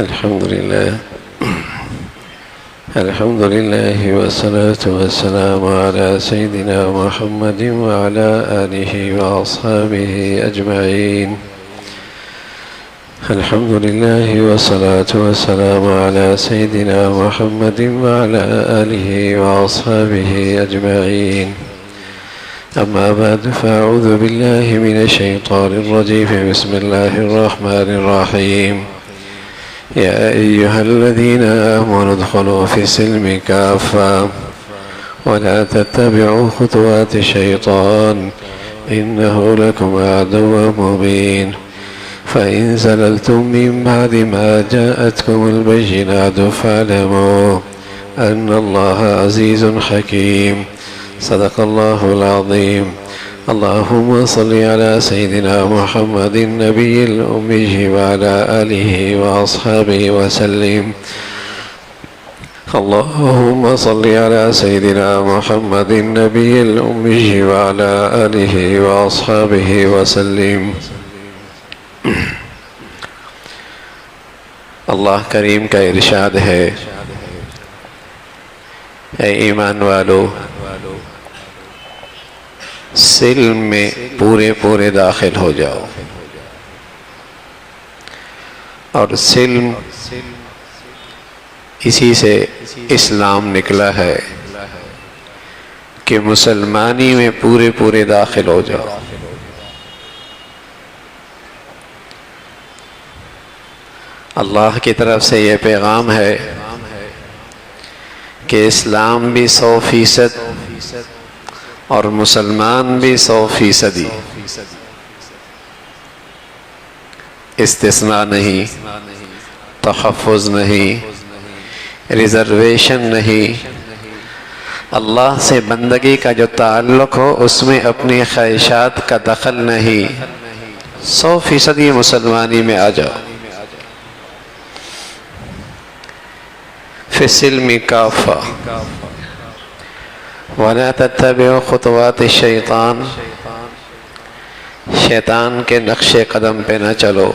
الحمد لله والصلاة والسلام على سيدنا محمد وعلى آله وأصحابه أجمعين. الحمد لله والصلاة والسلام على سيدنا محمد وعلى آله وأصحابه أجمعين. أما بعد، فأعوذ بالله من الشيطان الرجيم. بسم الله الرحمن الرحيم. يا أيها الذين آمنوا ادخلوا في السلم كافة ولا تتبعوا خطوات الشيطان إنه لكم عدو مبين. فإن زللتم من بعد ما جاءتكم البينات فاعلموا أن الله عزيز حكيم. صدق الله العظيم. اللهم صل على سيدنا محمد النبي الأمي وعلى آله وأصحابه وسلم. اللهم صل على سيدنا محمد النبي الأمي وعلى آله وأصحابه وسلم. اللہ کریم کا ارشاد ہے، اے ایمان والو، سلم میں پورے داخل ہو جاؤ. اور سلم اسی سے اسلام نکلا ہے کہ مسلمانی میں پورے داخل ہو جاؤ. اللہ کی طرف سے یہ پیغام ہے کہ اسلام بھی 100% اور مسلمان بھی 100%. استثناء نہیں، تحفظ نہیں، ریزرویشن نہیں. اللہ سے بندگی کا جو تعلق ہو اس میں اپنی خواہشات کا دخل نہیں. 100% مسلمانی میں آ جاؤ. فی السلم کافہ وَلَا تَتَّبِعُوا خُطُوَاتِ الشَّيْطَانِ، شیطان کے نقش قدم پہ نہ چلو.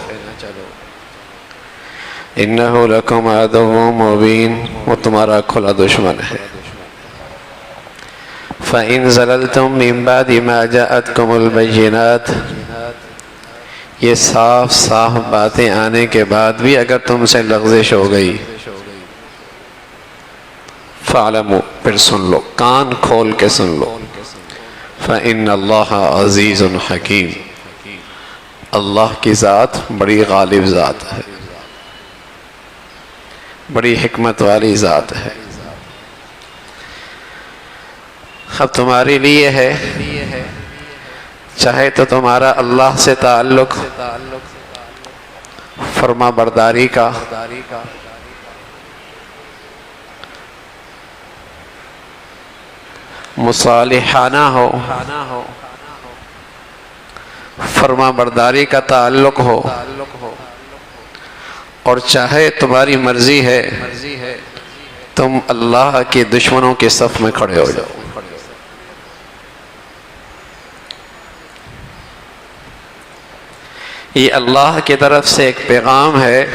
إِنَّهُ لَكُمْ عَدُوٌّ مُّبِينٌ، وہ تمہارا کھلا دشمن ہے. فَإِن زَلَلْتُم مِّن بَعْدِ مَا جَاءَتْكُمُ الْبَيِّنَاتُ، یہ صاف باتیں آنے کے بعد بھی اگر تم سے لغزش ہو گئی، فَعْلَمُوا، پھر سن لو، کان کھول کے سن لو. فَإِنَّ اللَّهَ عَزِيزٌ حَكِيمٌ، اللہ کی ذات بڑی غالب ذات ہے، بڑی حکمت والی ذات ہے. اب تمہارے لیے ہے، چاہے تو تمہارا اللہ سے تعلق فرما برداری کا، مصالحانہ ہو، فرما برداری کا تعلق ہو، اور چاہے تمہاری مرضی ہے تم اللہ کے دشمنوں کے صف میں کھڑے ہو جاؤ. یہ اللہ کی طرف سے ایک پیغام ہے،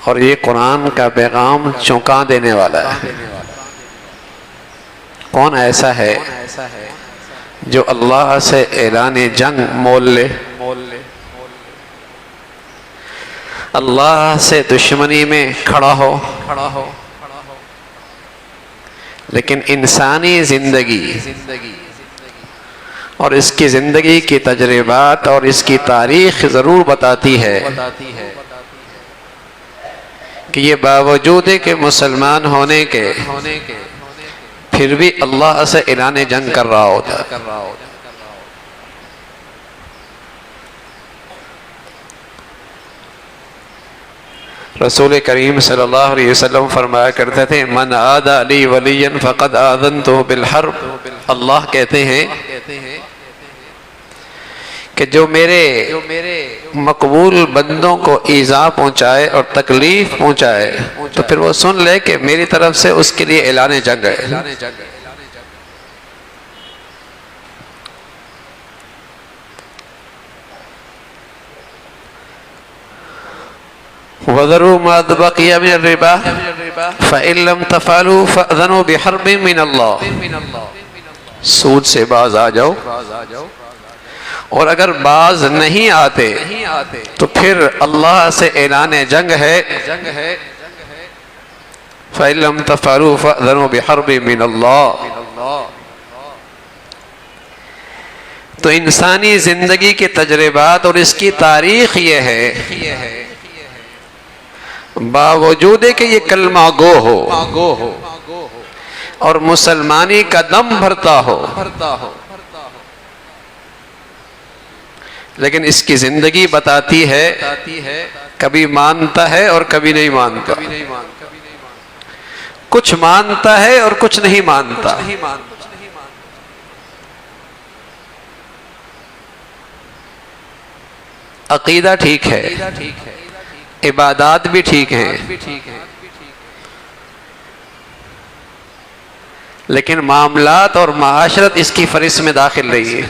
اور یہ قرآن کا پیغام چونکا دینے والا ہے. کون ایسا ہے جو اللہ سے اعلان جنگ مول لے، اللہ سے دشمنی میں کھڑا ہو، لیکن انسانی زندگی اور اس کی زندگی کی تجربات اور اس کی تاریخ ضرور بتاتی ہے کہ یہ باوجود کہ مسلمان ہونے کے پھر بھی اللہ سے اعلان جنگ کر رہا ہوتا ہے. رسول کریم صلی اللہ علیہ وسلم فرمایا کرتے تھے، من عادى لی ولیا فقد آذنتہ بالحرب. اللہ کہتے ہیں کہ جو میرے مقبول بندوں کو ایذا پہنچائے اور تکلیف پہنچائے تو پھر وہ سن لے کہ میری طرف سے اس کے لیے اعلان جنگ ہے. وَذَرُوا مَا بَقِيَ مِنَ الرِّبَا فَإِن لَّمْ تَفْعَلُوا فَأْذَنُوا بِحَرْبٍ مِّنَ اللَّهِ، سود سے باز آ جاؤ، اور اگر باز نہیں آتے تو پھر اللہ سے اعلان جنگ ہے۔ فَإِن لَّمْ تَفْعَلُوا فَأْذَنُوا بِحَرْبٍ مِّنَ اللَّهِ۔ تو انسانی زندگی کے تجربات اور اس کی تاریخ یہ ہے، باوجود کہ یہ کلمہ گو ہو اور مسلمانی کا دم بھرتا ہو، لیکن اس کی زندگی بتاتی ہے کبھی مانتا ہے اور کبھی نہیں مانتا، کچھ مانتا ہے اور کچھ نہیں مانتا۔ عقیدہ ٹھیک ہے، عبادات بھی ٹھیک ہیں، لیکن معاملات اور معاشرت اس کی فہرست میں داخل رہی ہے۔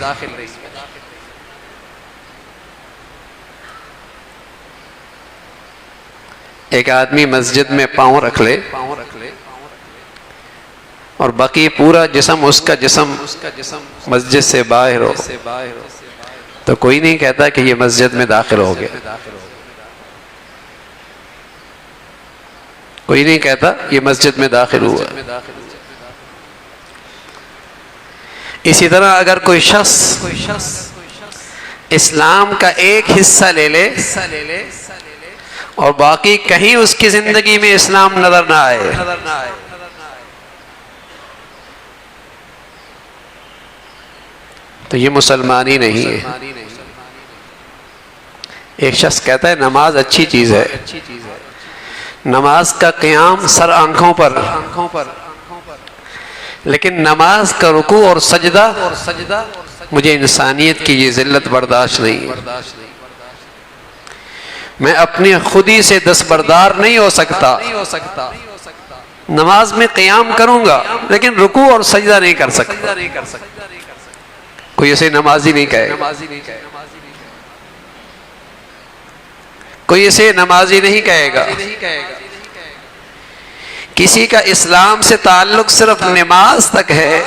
ایک آدمی مسجد میں پاؤں رکھ لے اور باقی پورا جسم اس کا جسم مسجد سے باہر ہو، تو کوئی نہیں کہتا کہ یہ مسجد میں داخل ہو گیا، کوئی نہیں کہتا یہ مسجد میں داخل ہوا۔ اسی طرح اگر کوئی شخص اسلام کا ایک حصہ لے لے اور باقی کہیں اس کی زندگی میں اسلام نظر نہ آئے، تو یہ مسلمانی نہیں ہے۔ ایک شخص کہتا ہے نماز اچھی چیز ہے، نماز کا قیام سر آنکھوں پر، لیکن نماز کا رکوع اور سجدہ مجھے انسانیت کی یہ ذلت برداشت نہیں ہے، میں اپنی خودی سے دستبردار نہیں ہو سکتا، نماز میں قیام کروں گا لیکن رکوع اور سجدہ نہیں کر سکتا۔ کوئی اسے نمازی نہیں کہے گا، کوئی اسے نمازی نہیں کہے گا۔ کسی کا اسلام سے تعلق صرف نماز تک ہے،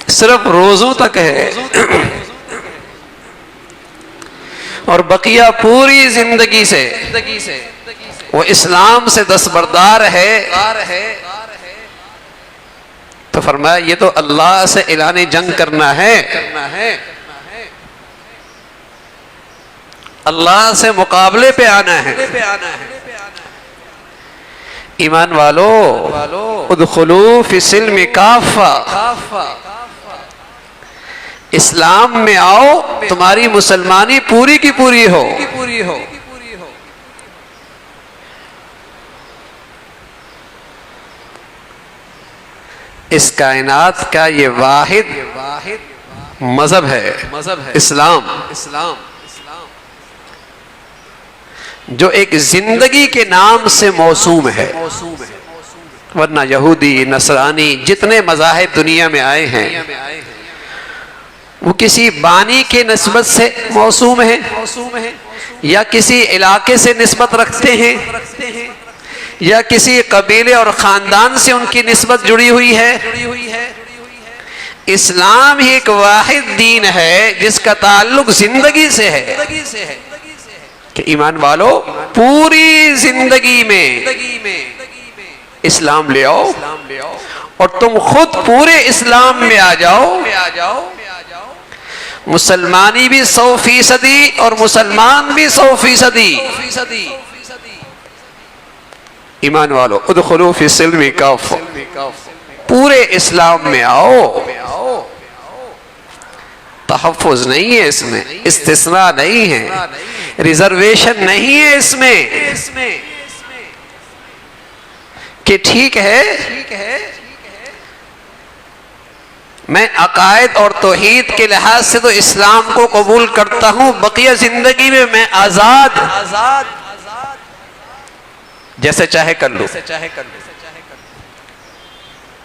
صرف روزوں تک ہے، اور بقیہ پوری زندگی سے وہ اسلام سے دستبردار ہے، تو فرمایا یہ تو اللہ سے اعلان جنگ کرنا ہے، اللہ سے مقابلے پہ آنا ہے۔ ایمان والو ادخلوا فی السلم کافہ، اسلام میں آؤ تمہاری مسلمانی پوری کی پوری ہو۔ اس کائنات کا یہ واحد مذہب ہے اسلام، جو ایک زندگی کے نام سے موسوم ہے، ورنہ یہودی نصرانی جتنے مذاہب دنیا میں آئے ہیں وہ کسی بانی کے نسبت سے موسوم ہیں یا کسی علاقے سے نسبت رکھتے ہیں یا کسی قبیلے اور خاندان سے ان کی نسبت جڑی ہوئی ہے۔ اسلام ہی ایک واحد دین ہے جس کا تعلق زندگی سے ہے کہ ایمان والو پوری زندگی میں اسلام لے آؤ اور تم خود پورے اسلام میں آ جاؤ، مسلمانی بھی 100% اور مسلمان بھی 100%۔ ایمان والو ادخلوا فی السلم کافہ، پورے اسلام میں آؤ، تحفظ نہیں ہے اس میں، استثناء نہیں ہے، ریزرویشن نہیں ہے اس میں کہ ٹھیک ہے میں عقائد اور توحید کے لحاظ سے تو اسلام کو قبول کرتا ہوں، بقیہ زندگی میں آزاد جیسے چاہے کر لوں۔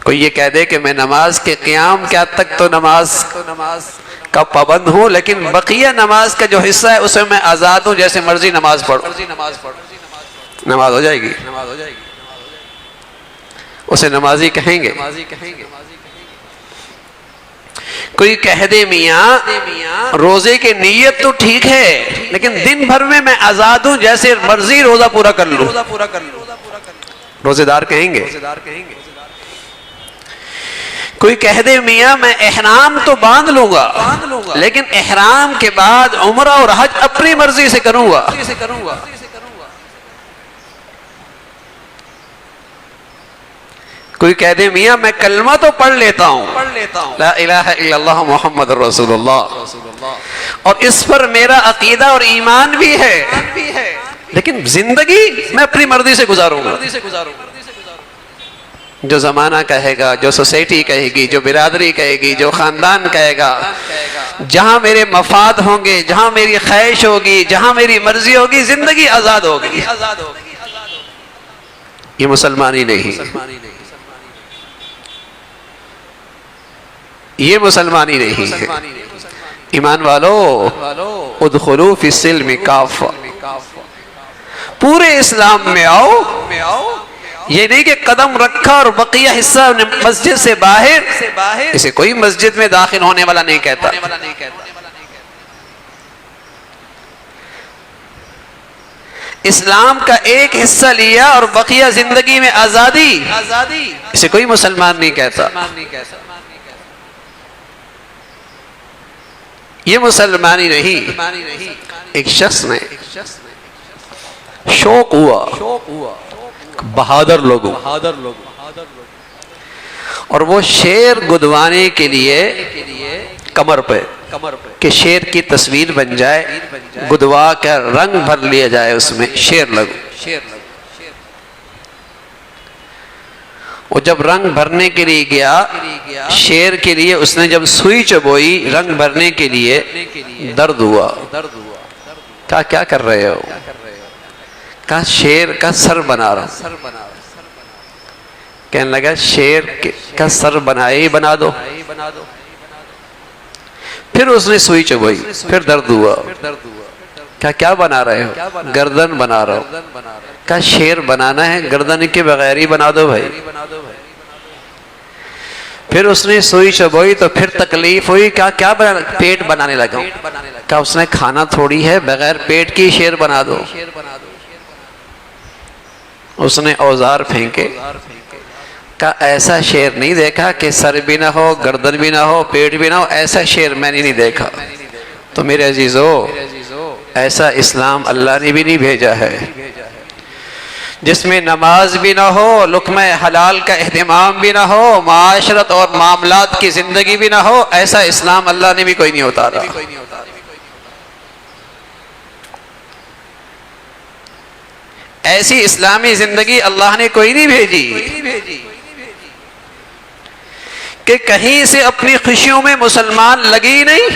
کوئی یہ کہہ دے کہ میں نماز کے قیام کیا تک تو نماز کا پابند ہوں، لیکن بقیہ نماز کا جو حصہ ہے اس میں آزاد ہوں، جیسے مرضی نماز پڑھوں۔ نماز ہو جائے گی، اسے نمازی کہیں گے۔ کوئی کہہ دے میاں روزے کی نیت تو ٹھیک ہے لیکن دن بھر میں آزاد ہوں، جیسے مرضی روزہ پورا کر لوں، روزے دار کہیں گے۔ کوئی کہہ دے میاں میں احرام تو باندھ لوں گا لیکن احرام کے بعد عمرہ اور حج اپنی مرضی سے کروں گا۔ کوئی کہہ دے میاں میں کلمہ تو پڑھ لیتا ہوں، لا الہ الا اللہ محمد رسول اللہ، اور اس پر میرا عقیدہ اور ایمان بھی ہے لیکن زندگی میں اپنی مرضی سے گزاروں گا۔ جو زمانہ کہے گا، جو سوسائٹی کہے گی، جو برادری کہے گی، جو خاندان کہے گا، جہاں میرے مفاد ہوں گے، جہاں میری خواہش ہوگی، جہاں میری مرضی ہوگی، زندگی آزاد ہوگی۔ یہ مسلمانی نہیں، یہ مسلمانی نہیں ہے۔ ایمان والو ادخلوا فی السلم کافہ، پورے اسلام میں آؤ۔ یہ نہیں کہ قدم رکھا اور بقیہ حصہ مسجد سے باہر، اسے کوئی مسجد میں داخل ہونے والا نہیں کہتا۔ اسلام کا ایک حصہ لیا اور بقیہ زندگی میں آزادی، اسے کوئی مسلمان نہیں کہتا۔ یہ مسلمانی نہیں۔ ایک شخص نے شوق ہوا بہادر لوگوں، اور وہ شیر گدوانے کے لیے کمر پہ کہ شیر کی تصویر بن جائے، گدوا کر رنگ بھر لیا جائے، اس میں شیر لگو۔ وہ جب رنگ بھرنے کے لیے گیا شیر کے لیے، اس نے جب سوئی چبوئی رنگ بھرنے کے لیے، درد ہوا۔ کہا کیا کر رہے ہو؟ کہا شیر کا سر بنا رہا ہوں۔ کہنے لگا شیر کا سر بنا دو۔ پھر اس نے سوئی چبوئی، پھر درد ہوا۔ کہا کیا بنا رہے ہو؟ گردن بنا رہا ہوں۔ کہا شیر بنانا ہے، گردن کے بغیر ہی بنا دو بھائی۔ پھر اس نے سوئی چبوئی تو پھر تکلیف ہوئی۔ کہا کیا بنانا؟ پیٹ بنانے لگا ہوں۔ کہا اس نے کھانا تھوڑی ہے، بغیر پیٹ کی شیر بنا دو۔ اس نے اوزار پھینکے، کہا ایسا شیر نہیں دیکھا کہ سر بھی نہ ہو، گردن بھی نہ ہو، پیٹ بھی نہ ہو، ایسا شیر میں نے نہیں دیکھا۔ تو میرے عزیزو، ایسا اسلام اللہ نے بھی نہیں بھیجا ہے، جس میں نماز بھی نہ ہو، لقمہ حلال کا اہتمام بھی نہ ہو، معاشرت اور معاملات کی زندگی بھی نہ ہو۔ ایسا اسلام اللہ نے بھی کوئی نہیں اتارا۔ ایسی اسلامی زندگی اللہ نے کوئی نہیں بھیجی کہ کہیں سے اپنی خوشیوں میں مسلمان لگی نہیں،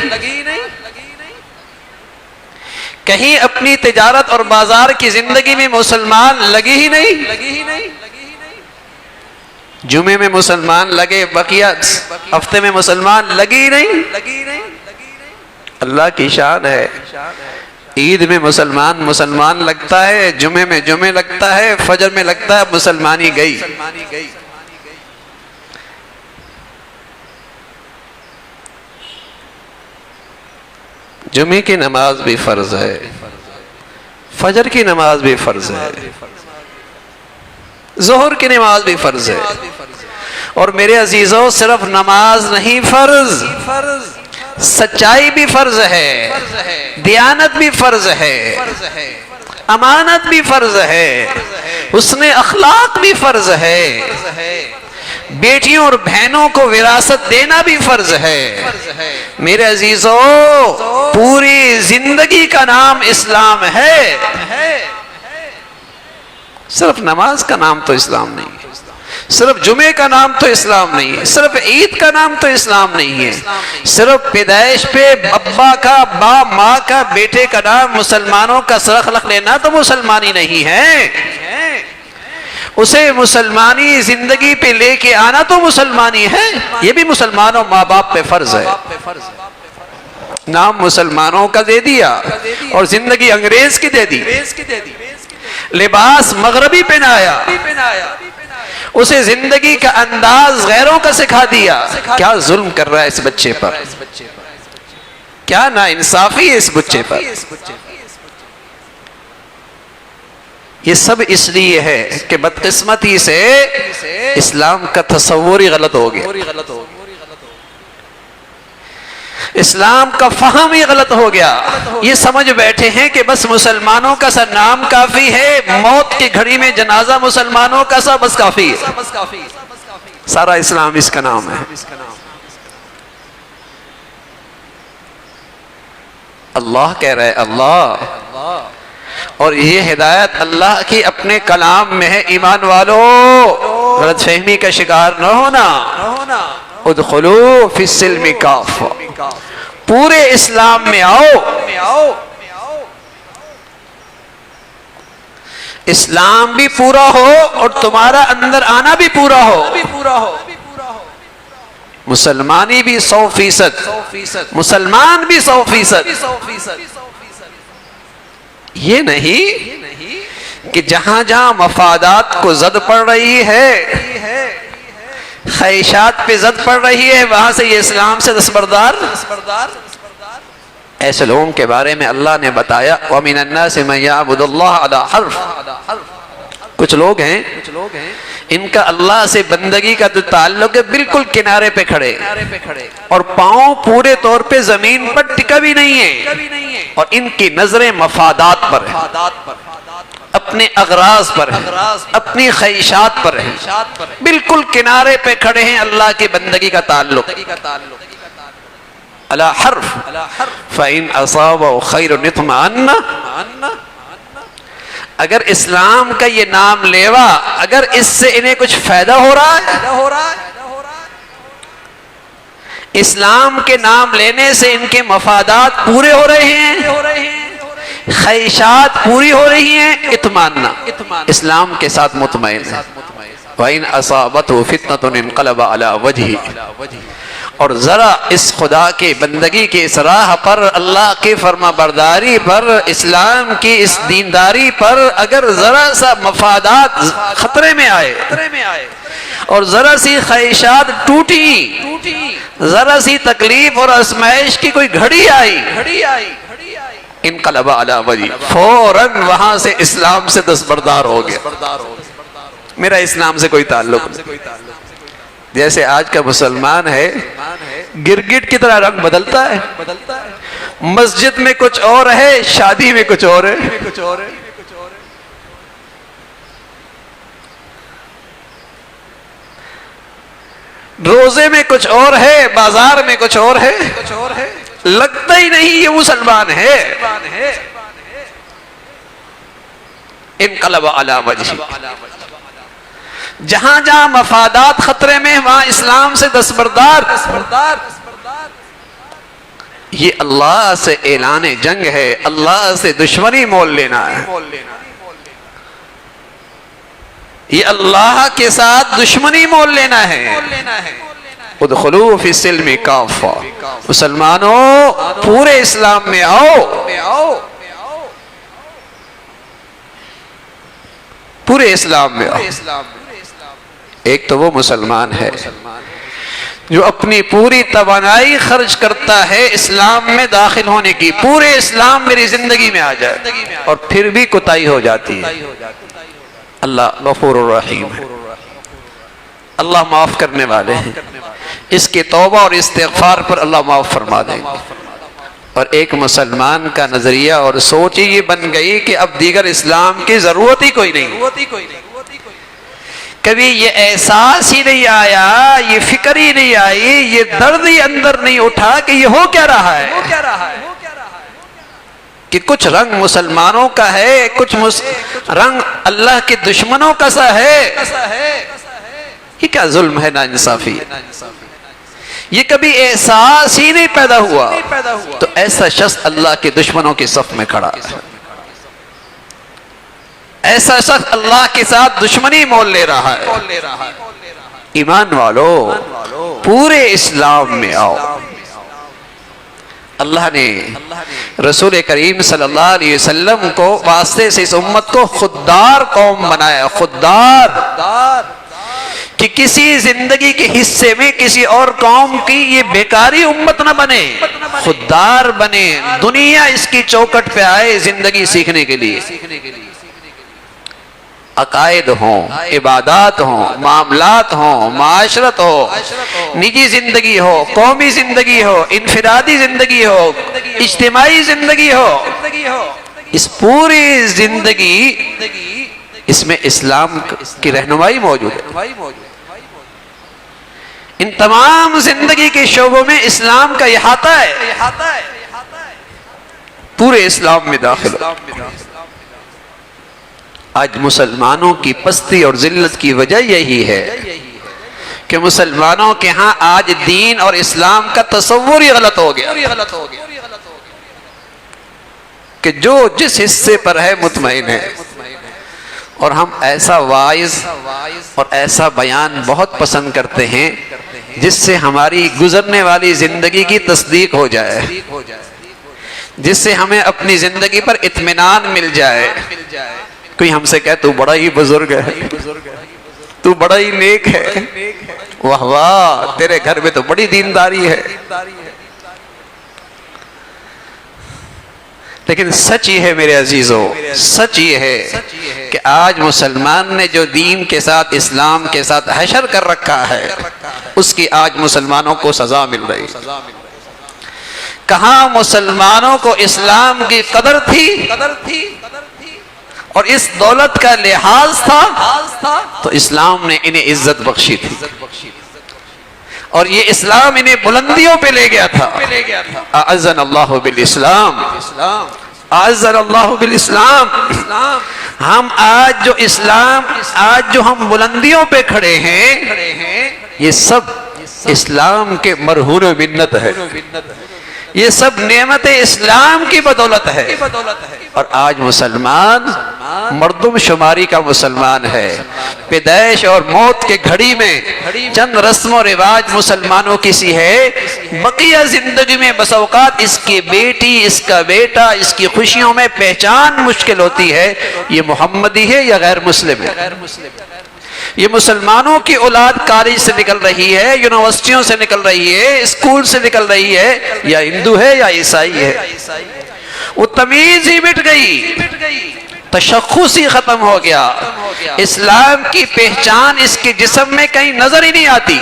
کہیں اپنی تجارت اور بازار کی زندگی میں مسلمان لگی ہی نہیں۔ جمعے میں مسلمان لگے، بقیہ ہفتے میں مسلمان لگی نہیں۔ اللہ کی شان ہے، عید میں مسلمان لگتا ہے، جمعے میں جمعے لگتا ہے، فجر میں لگتا ہے، مسلمانی گئی۔ جمعے کی نماز بھی فرض ہے، فجر کی نماز بھی فرض ہے، ظہر کی نماز بھی فرض ہے۔ اور میرے عزیزوں، صرف نماز نہیں فرض، سچائی بھی فرض ہے، دیانت بھی فرض ہے، امانت بھی فرض ہے، حسن اخلاق بھی فرض ہے، بیٹیوں اور بہنوں کو وراثت دینا بھی فرض ہے۔ میرے عزیزو، پوری زندگی کا نام اسلام ہے، صرف نماز کا نام تو اسلام نہیں ہے، صرف جمعے کا نام تو اسلام نہیں ہے، صرف عید کا نام تو اسلام نہیں ہے، صرف پیدائش پہ ابا کا، باپ ماں کا، بیٹے کا نام مسلمانوں کا سرخلق لینا تو مسلمانی نہیں ہے، اسے مسلمانی زندگی پہ لے کے آنا تو مسلمانی ہے۔ یہ بھی مسلمانوں ماں باپ پہ فرض ہے۔ نام مسلمانوں کا دے دیا اور زندگی انگریز کی دے دی، لباس مغربی پہنایا، اسے زندگی کا انداز غیروں کا سکھا دیا. کیا ظلم کر رہا ہے اس بچے پر، کیا ناانصافی ہے اس بچے پر. یہ سب اس لیے ہے کہ بدقسمتی سے اسلام کا تصور ہی غلط ہو گیا، اسلام کا فہم ہی غلط ہو گیا. یہ سمجھ بیٹھے ہیں کہ بس مسلمانوں کا سا نام کافی ہے، موت کی گھڑی میں جنازہ مسلمانوں کا سا بس کافی ہے، سارا اسلام اس کا نام ہے. اللہ کہہ رہے اللہ، اور یہ ہدایت اللہ کی اپنے کلام میں ہے. ایمان والو غلط فہمی کا شکار نہ ہونا. ادخلوا فی السلم کافہ، پورے اسلام میں آؤ. اسلام بھی پورا ہو اور تمہارا اندر آنا بھی پورا ہو. مسلمانی بھی 100%، مسلمان بھی 100%. یہ نہیں کہ جہاں جہاں مفادات کو زد پڑ رہی ہے، خواہشات پہ زد پڑ رہی ہے، وہاں سے یہ اسلام سے دستبردار. ایسے لوگوں کے بارے میں اللہ نے بتایا وَمِنَ النَّاسِ مَن يَعْبُدُ اللَّهَ عَلَى حَرْفٍ. کچھ لوگ ہیں ان کا اللہ سے بندگی کا جو تعلق ہے بالکل کنارے پہ کھڑے، اور پاؤں پورے طور پہ زمین پر ٹکا بھی نہیں ہے، اور ان کی نظریں مفادات پر ہیں، اپنے اغراض پر ہیں، اپنی خواہشات پر ہیں، بالکل کنارے پہ کھڑے ہیں اللہ کی بندگی کا تعلق. علی حرف فَإِنْ أَصَابَهُ خَيْرٌ اطْمَأَنَّ. اگر اسلام کا یہ نام لیوا، اگر اس سے انہیں کچھ فائدہ ہو رہا ہے، اسلام کے نام لینے سے ان کے مفادات پورے ہو رہے ہیں، خواہشات پوری ہو رہی ہیں، اطمئنان اسلام کے ساتھ مطمئن ہے. وَإِنْ أَصَابَتْهُ فِتْنَةٌ انقلب عَلَى وَجْهِهِ. اور ذرا اس خدا کی بندگی کی اس راہ پر، اللہ کی فرما برداری پر، اسلام کی اس دینداری پر اگر ذرا سا مفادات خطرے میں آئے اور ذرا سی خواہشات ٹوٹی، ذرا سی تکلیف اور آزمائش کی کوئی گھڑی آئی، انقلب علی وجہہ، فوراً وہاں سے اسلام سے دستبردار ہو گیا. میرا اسلام سے کوئی تعلق نہیں. جیسے آج کا مسلمان ہے گرگٹ کی طرح رنگ بدلتا ہے، مسجد میں کچھ اور ہے، شادی میں کچھ اور ہے. روزے میں کچھ اور ہے، بازار میں کچھ اور ہے، لگتا ہی نہیں یہ مسلمان ہے. انقلب علی وجہہ. جہاں جہاں مفادات خطرے میں وہاں اسلام سے دستبردار. یہ اللہ سے اعلان جنگ ہے، اللہ سے دشمنی مول لینا ہے. یہ اللہ کے ساتھ دشمنی مول لینا ہے. ادخلوا فی السلم کافہ. مسلمانوں پورے اسلام میں آؤ، پورے اسلام میں آؤ. ایک تو وہ مسلمان ہے جو اپنی پوری توانائی خرچ کرتا ہے اسلام میں داخل ہونے کی، پورے اسلام میری زندگی میں آ جائے، اور پھر بھی کوتاہی ہو جاتی ہے. اللہ غفور الرحیم ہے، اللہ معاف کرنے والے ہیں. اس کے توبہ اور استغفار پر اللہ معاف فرما دیں گے. اور ایک مسلمان کا نظریہ اور سوچ یہ بن گئی کہ اب دیگر اسلام کی ضرورت ہی کوئی نہیں. کبھی یہ احساس ہی نہیں آیا، یہ فکر ہی نہیں آئی، یہ درد ہی اندر نہیں اٹھا کہ یہ ہو کیا رہا ہے، کہ کچھ رنگ مسلمانوں کا ہے، کچھ رنگ اللہ کے دشمنوں کا سا ہے. یہ کیا ظلم ہے، ناانصافی. یہ کبھی احساس ہی نہیں پیدا ہوا تو ایسا شخص اللہ کے دشمنوں کے صف میں کھڑا ہے. ایسا شخص اللہ کے ساتھ دشمنی مول لے رہا ہے. ایمان والو پورے اسلام میں آؤ. اللہ نے رسول کریم صلی اللہ علیہ وسلم کو واسطے سے اس امت کو خوددار قوم بنایا، خوددار، کہ کسی زندگی کے حصے میں کسی اور قوم کی یہ بیکاری امت نہ بنے، خوددار بنے، دنیا اس کی چوکٹ پہ آئے زندگی سیکھنے کے لیے، عقائد ہوں، عبادات ہوں، معاملات ہوں، معاشرت ہو، نجی زندگی ہو، قومی زندگی ہو، انفرادی زندگی ہو، اجتماعی زندگی ہو، اس پوری زندگی اس میں اسلام کی رہنمائی موجود ہے۔ ان تمام زندگی کے شعبوں میں اسلام کا احاطہ ہے، پورے اسلام میں داخل ہو۔ آج مسلمانوں کی پستی اور ذلت کی وجہ یہی ہے کہ مسلمانوں کے ہاں آج دین اور اسلام کا تصور ہی غلط ہو گیا، کہ جو جس حصے پر ہے مطمئن ہے۔ اور ہم ایسا واعظ اور ایسا بیان بہت پسند کرتے ہیں جس سے ہماری گزرنے والی زندگی کی تصدیق ہو جائے، جس سے ہمیں اپنی زندگی پر اطمینان مل جائے۔ کوئی ہم سے کہے تو بڑا ہی بزرگ ہے، تو بڑا ہی نیک ہے، واہ واہ تیرے گھر میں تو بڑی دینداری ہے، لیکن سچ یہ ہے میرے عزیزوں، سچ یہ ہے کہ آج مسلمان نے جو دین کے ساتھ اسلام کے ساتھ حشر کر رکھا ہے، اس کی آج مسلمانوں کو سزا مل رہی۔ کہاں مسلمانوں کو اسلام کی قدر تھی اور اس دولت کا لحاظ تھا تو اسلام نے انہیں عزت بخشی تھی، اور یہ اسلام انہیں بلندیوں پہ لے گیا تھا۔ اعزنا اللہ بالاسلام، اعزنا اللہ بالاسلام۔ ہم آج جو اسلام، آج جو ہم بلندیوں پہ کھڑے ہیں، یہ سب اسلام کے مرہون منت ہے، یہ سب نعمت اسلام کی بدولت ہے۔ اور آج مسلمان مردم شماری کا مسلمان ہے، پیدائش اور موت کے گھڑی میں چند رسم و رواج مسلمانوں کی سی ہے، بقیہ زندگی میں بس اوقات اس کی بیٹی، اس کا بیٹا، اس کی خوشیوں میں پہچان مشکل ہوتی ہے، یہ محمدی ہے یا غیر مسلم ہے۔ یہ مسلمانوں کی اولاد کالج سے نکل رہی ہے، یونیورسٹیوں سے نکل رہی ہے، اسکول سے نکل رہی ہے، یا ہندو ہے یا عیسائی ہے، وہ تمیز ہی مٹ گئی، تشخص ہی ختم ہو گیا، اسلام کی پہچان اس کے جسم میں کہیں نظر ہی نہیں آتی۔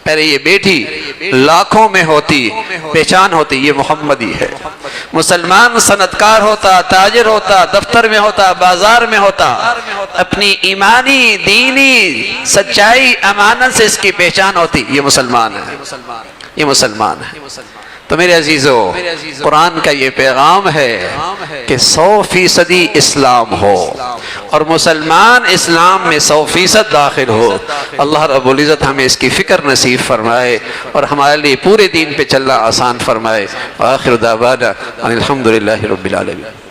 پہلے یہ بیٹی لاکھوں میں ہوتی، پہچان ہوتی یہ محمدی ہے۔ مسلمان صنعتکار ہوتا، تاجر ہوتا، دفتر میں ہوتا، بازار میں ہوتا، اپنی ایمانی، دینی سچائی، امانت سے اس کی پہچان ہوتی، یہ مسلمان ہے، یہ مسلمان ہے۔ تو میرے عزیزو، قرآن کا یہ پیغام ہے کہ 100% اسلام ہو اور مسلمان اسلام میں 100% داخل ہو۔ اللہ رب العزت ہمیں اس کی فکر نصیب فرمائے اور ہمارے لیے پورے دین پہ چلنا آسان فرمائے۔ وآخر دعوانا ان الحمدللہ رب العالمین۔